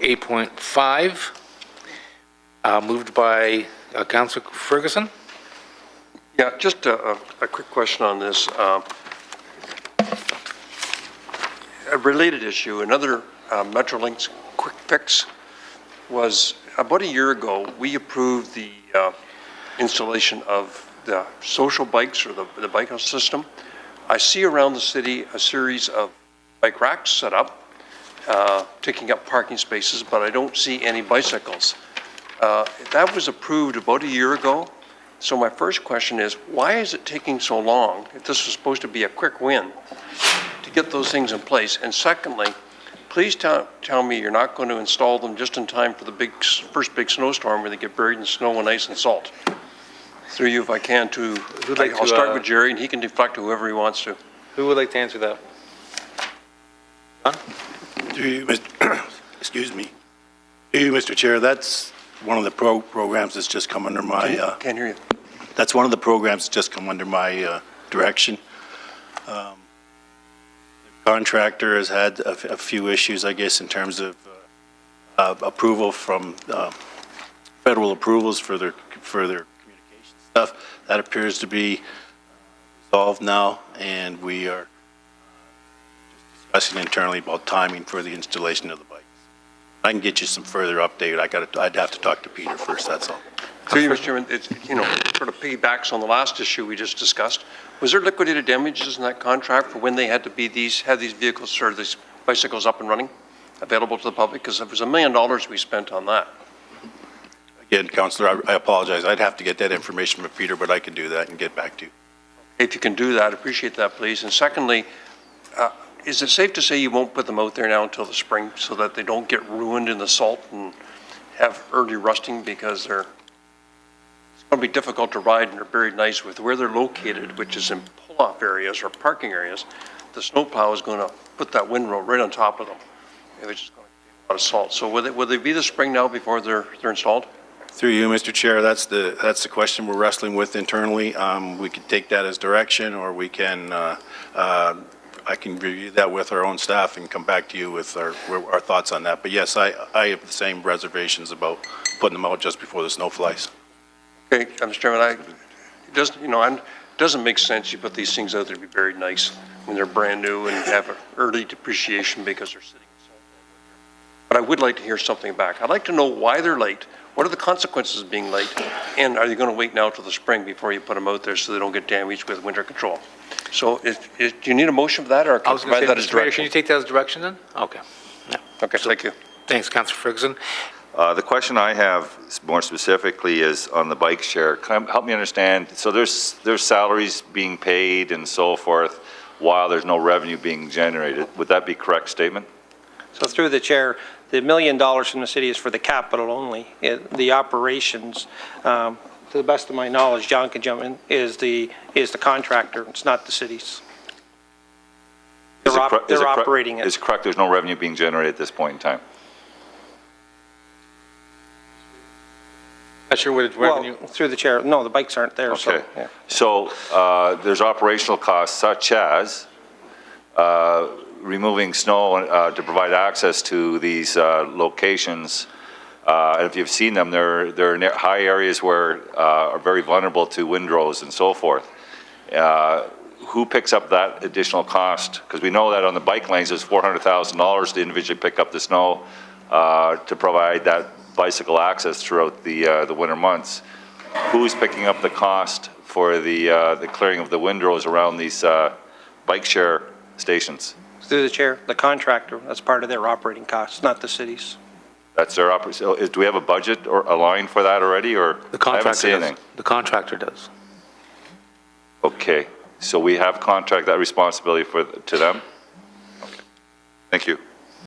8.5, moved by Councillor Ferguson. Yeah, just a quick question on this. A related issue, another Metrolinx quick fix was about a year ago, we approved the installation of the social bikes or the bike system. I see around the city a series of bike racks set up, taking up parking spaces, but I don't see any bicycles. That was approved about a year ago. So my first question is, why is it taking so long if this was supposed to be a quick win to get those things in place? And secondly, please tell me you're not going to install them just in time for the first big snowstorm where they get buried in snow and ice and salt. Through you, if I can, I'll start with Jerry, and he can deflect to whoever he wants to. Who would like to answer that? John? Through you, excuse me. Through you, Mr. Chair, that's one of the programs that's just come under my... Can't hear you. That's one of the programs that's just come under my direction. The contractor has had a few issues, I guess, in terms of approval from federal approvals for their communication stuff. That appears to be resolved now, and we are just discussing internally about timing for the installation of the bikes. I can get you some further update. I'd have to talk to Peter first, that's all. Through you, Mr. Chairman, it's, sort of piggybacks on the last issue we just discussed. Was there liquidated damages in that contract for when they had to be have these vehicles or these bicycles up and running, available to the public? Because it was $1 million we spent on that. Again, Councillor, I apologize. I'd have to get that information from Peter, but I can do that and get back to you. If you can do that, appreciate that, please. And secondly, is it safe to say you won't put them out there now until the spring so that they don't get ruined in the salt and have early rusting, because it's going to be difficult to ride and they're buried nice with where they're located, which is in pull-off areas or parking areas. The snowplow is going to put that windrow right on top of them, which is going to be a lot of salt. So will they be the spring now before they're installed? Through you, Mr. Chair, that's the question we're wrestling with internally. We could take that as direction, or we can I can review that with our own staff and come back to you with our thoughts on that. But yes, I have the same reservations about putting them out just before the snow flies. Okay, Mr. Chairman, it doesn't make sense you put these things out there to be buried nice when they're brand new and have an early depreciation because they're sitting in salt. But I would like to hear something back. I'd like to know why they're late. What are the consequences of being late? And are you going to wait now till the spring before you put them out there so they don't get damaged with winter control? So do you need a motion for that, or can I provide that as direction? Can you take that as direction then? Okay. Yeah. Okay, thank you. Thanks, Councillor Ferguson. The question I have more specifically is on the bike share. Help me understand. So there's salaries being paid and so forth while there's no revenue being generated. Would that be a correct statement? So through the chair, the $1 million from the city is for the capital only. The operations, to the best of my knowledge, John can jump in, is the contractor. It's not the city's. They're operating it. Is it correct there's no revenue being generated at this point in time? Not sure what revenue. Well, through the chair, no, the bikes aren't there. Okay. So, yeah. So there's operational costs such as removing snow to provide access to these locations. And if you've seen them, they're in high areas where are very vulnerable to windrows and so forth. Who picks up that additional cost? Because we know that on the bike lanes, there's $400,000 to individually pick up the snow to provide that bicycle access throughout the winter months. Who's picking up the cost for the clearing of the windrows around these bike share stations? Through the chair, the contractor, that's part of their operating costs, not the city's. That's their operation. So do we have a budget or a line for that already, or The contractor I haven't seen does. anything? The contractor does. Okay, so we have contract that responsibility to them. Okay. Thank you.